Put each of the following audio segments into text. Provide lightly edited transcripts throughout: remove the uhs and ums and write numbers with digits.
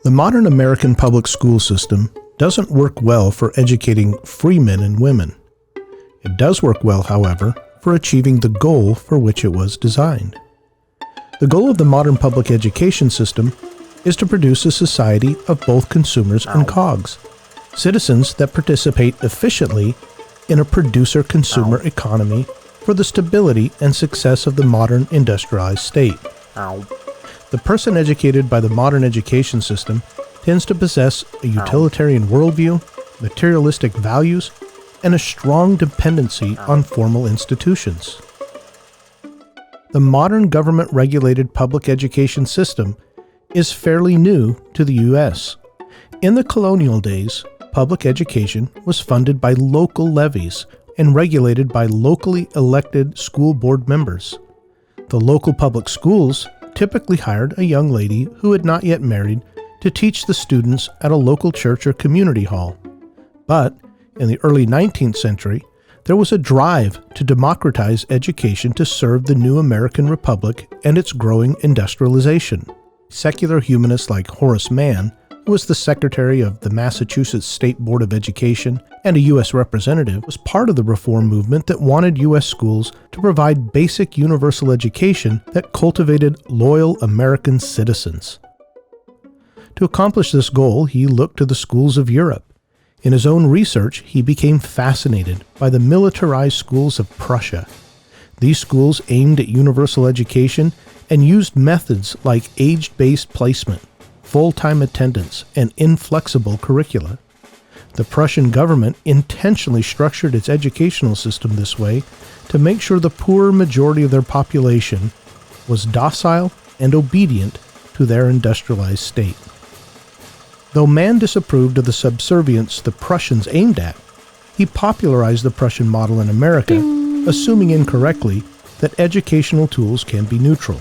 The modern American public school system doesn't work well for educating free men and women. It does work well, however, for achieving the goal for which it was designed. The goal of the modern public education system is to produce a society of both consumers and cogs, citizens that participate efficiently in a producer-consumer economy for the stability and success of the modern industrialized state. The person educated by the modern education system tends to possess a utilitarian worldview, materialistic values, and a strong dependency on formal institutions. The modern government-regulated public education system is fairly new to the U.S. In the colonial days, public education was funded by local levies and regulated by locally elected school board members. The local public schools typically hired a young lady who had not yet married to teach the students at a local church or community hall. But in the early 19th century, there was a drive to democratize education to serve the new American Republic and its growing industrialization. Secular humanists like Horace Mann, who was the secretary of the Massachusetts State Board of Education and a U.S. representative, was part of the reform movement that wanted U.S. schools to provide basic universal education that cultivated loyal American citizens. To accomplish this goal, he looked to the schools of Europe. In his own research, he became fascinated by the militarized schools of Prussia. These schools aimed at universal education and used methods like age-based placement, full-time attendance, and inflexible curricula. The Prussian government intentionally structured its educational system this way to make sure the poorer majority of their population was docile and obedient to their industrialized state. Though Mann disapproved of the subservience the Prussians aimed at, he popularized the Prussian model in America, assuming incorrectly that educational tools can be neutral.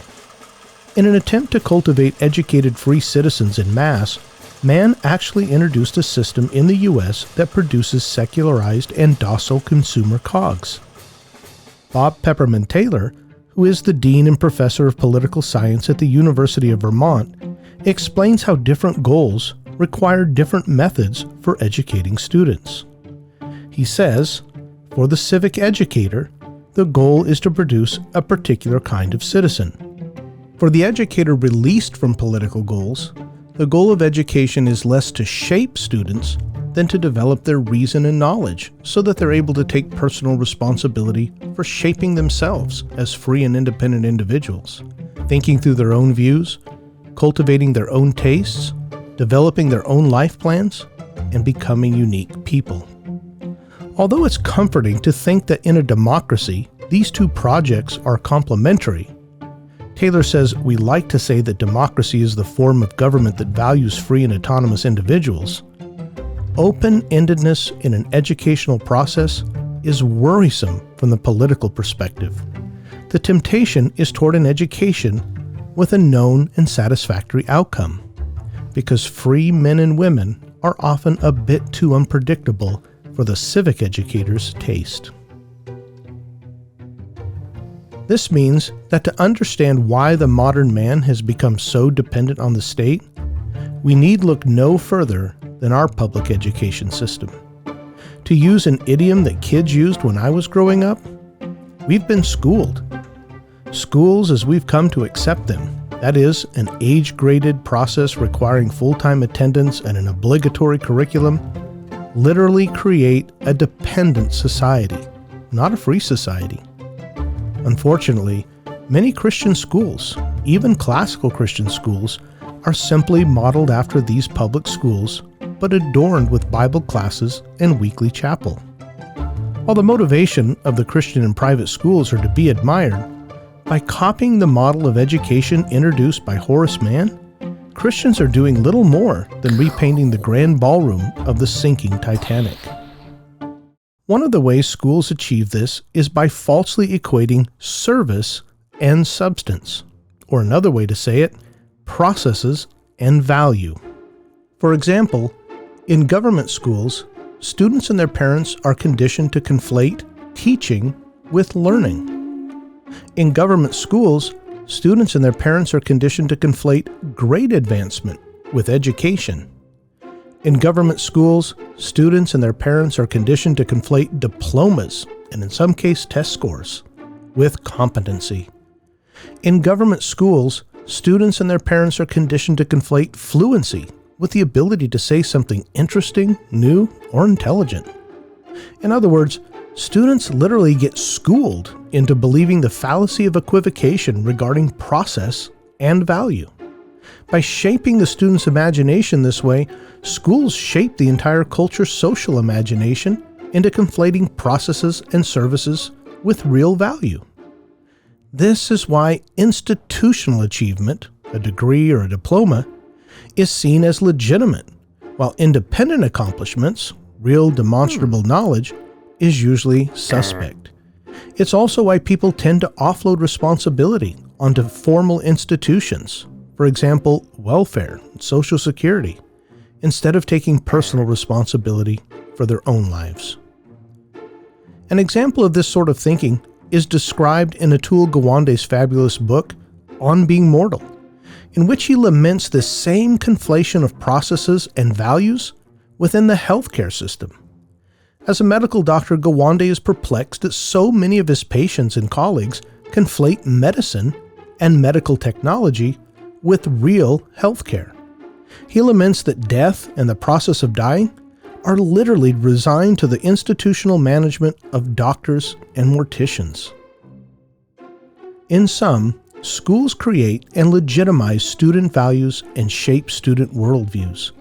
In an attempt to cultivate educated free citizens en masse, Mann actually introduced a system in the U.S. that produces secularized and docile consumer cogs. Bob Peppermint Taylor, who is the dean and professor of political science at the University of Vermont, explains how different goals require different methods for educating students. He says, for the civic educator, the goal is to produce a particular kind of citizen. For the educator released from political goals, the goal of education is less to shape students than to develop their reason and knowledge so that they're able to take personal responsibility for shaping themselves as free and independent individuals, thinking through their own views, cultivating their own tastes, developing their own life plans, and becoming unique people. Although it's comforting to think that in a democracy, these two projects are complementary, Taylor says we like to say that democracy is the form of government that values free and autonomous individuals. Open-endedness in an educational process is worrisome from the political perspective. The temptation is toward an education with a known and satisfactory outcome, because free men and women are often a bit too unpredictable for the civic educator's taste. This means that to understand why the modern man has become so dependent on the state, we need look no further than our public education system. To use an idiom that kids used when I was growing up, we've been schooled. Schools as we've come to accept them, that is, an age-graded process requiring full-time attendance and an obligatory curriculum, literally create a dependent society, not a free society. Unfortunately, many Christian schools, even classical Christian schools, are simply modeled after these public schools, but adorned with Bible classes and weekly chapel. While the motivation of the Christian and private schools are to be admired, by copying the model of education introduced by Horace Mann, Christians are doing little more than repainting the grand ballroom of the sinking Titanic. One of the ways schools achieve this is by falsely equating service and substance, or another way to say it, processes and value. For example, in government schools, students and their parents are conditioned to conflate teaching with learning. In government schools, students and their parents are conditioned to conflate grade advancement with education. In government schools, students and their parents are conditioned to conflate diplomas, and in some cases test scores, with competency. In government schools, students and their parents are conditioned to conflate fluency with the ability to say something interesting, new, or intelligent. In other words, students literally get schooled into believing the fallacy of equivocation regarding process and value. By shaping the student's imagination this way, schools shape the entire culture's social imagination into conflating processes and services with real value. This is why institutional achievement, a degree or a diploma, is seen as legitimate, while independent accomplishments, real demonstrable knowledge, is usually suspect. It's also why people tend to offload responsibility onto formal institutions, for example, welfare and Social Security, instead of taking personal responsibility for their own lives. An example of this sort of thinking is described in Atul Gawande's fabulous book, On Being Mortal, in which he laments this same conflation of processes and values within the healthcare system. As a medical doctor, Gawande is perplexed that so many of his patients and colleagues conflate medicine and medical technology with real healthcare. He laments that death and the process of dying are literally resigned to the institutional management of doctors and morticians. In sum, schools create and legitimize student values and shape student worldviews,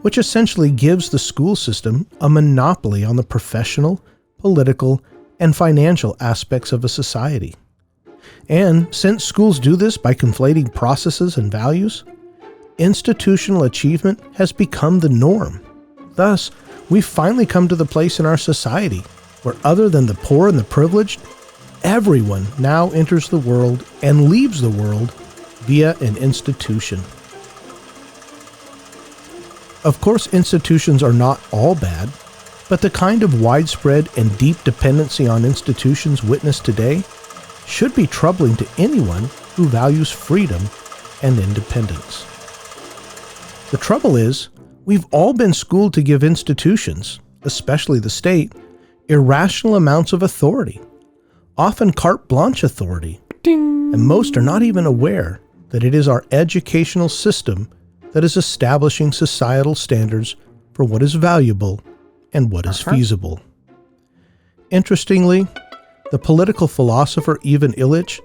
which essentially gives the school system a monopoly on the professional, political, and financial aspects of a society. And since schools do this by conflating processes and values, institutional achievement has become the norm. Thus, we've finally come to the place in our society where, other than the poor and the privileged, everyone now enters the world and leaves the world via an institution. Of course, institutions are not all bad, but the kind of widespread and deep dependency on institutions witnessed today should be troubling to anyone who values freedom and independence. The trouble is, we've all been schooled to give institutions, especially the state, irrational amounts of authority, often carte blanche authority, and most are not even aware that it is our educational system that is establishing societal standards for what is valuable and what is feasible. Interestingly, the political philosopher Ivan Illich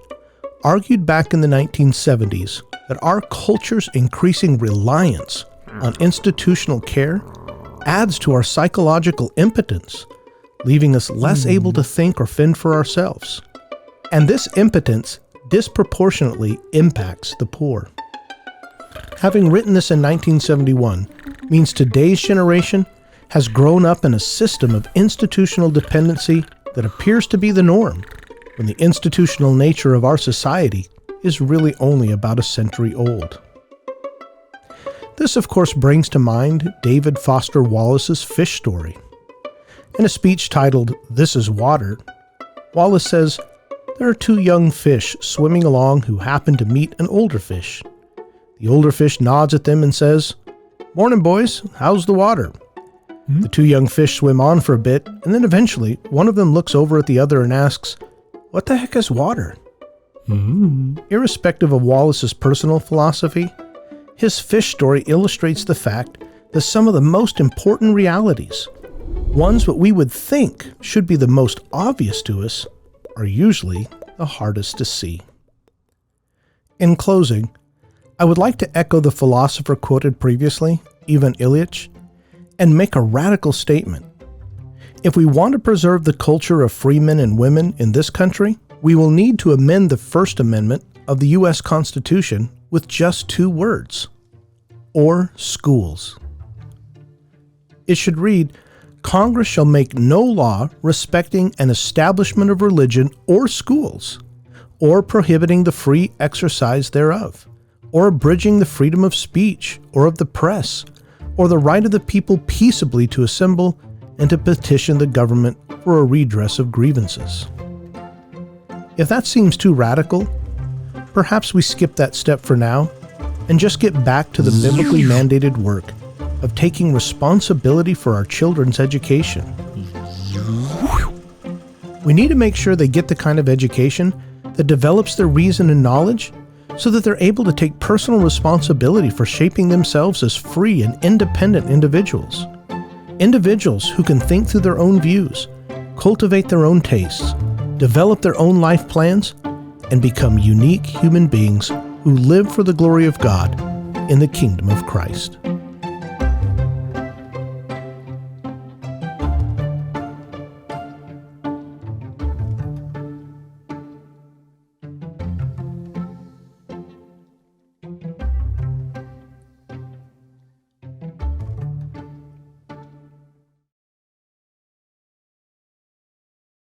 argued back in the 1970s that our culture's increasing reliance on institutional care adds to our psychological impotence, leaving us less able to think or fend for ourselves. And this impotence disproportionately impacts the poor. Having written this in 1971 means today's generation has grown up in a system of institutional dependency that appears to be the norm, when the institutional nature of our society is really only about a century old. This, of course, brings to mind David Foster Wallace's fish story. In a speech titled, "This is Water," Wallace says, "There are two young fish swimming along who happen to meet an older fish. The older fish nods at them and says, 'Morning, boys, how's the water?' The two young fish swim on for a bit, and then eventually one of them looks over at the other and asks, 'What the heck is water?'" Irrespective of Wallace's personal philosophy, his fish story illustrates the fact that some of the most important realities, ones that we would think should be the most obvious to us, are usually the hardest to see. In closing, I would like to echo the philosopher quoted previously, Ivan Illich, and make a radical statement. If we want to preserve the culture of free men and women in this country, we will need to amend the First Amendment of the U.S. Constitution with just two words: or schools. It should read, "Congress shall make no law respecting an establishment of religion or schools, or prohibiting the free exercise thereof, or abridging the freedom of speech or of the press, or the right of the people peaceably to assemble and to petition the government for a redress of grievances." If that seems too radical, perhaps we skip that step for now and just get back to the biblically mandated work of taking responsibility for our children's education. We need to make sure they get the kind of education that develops their reason and knowledge so that they're able to take personal responsibility for shaping themselves as free and independent individuals. Individuals who can think through their own views, cultivate their own tastes, develop their own life plans, and become unique human beings who live for the glory of God in the kingdom of Christ.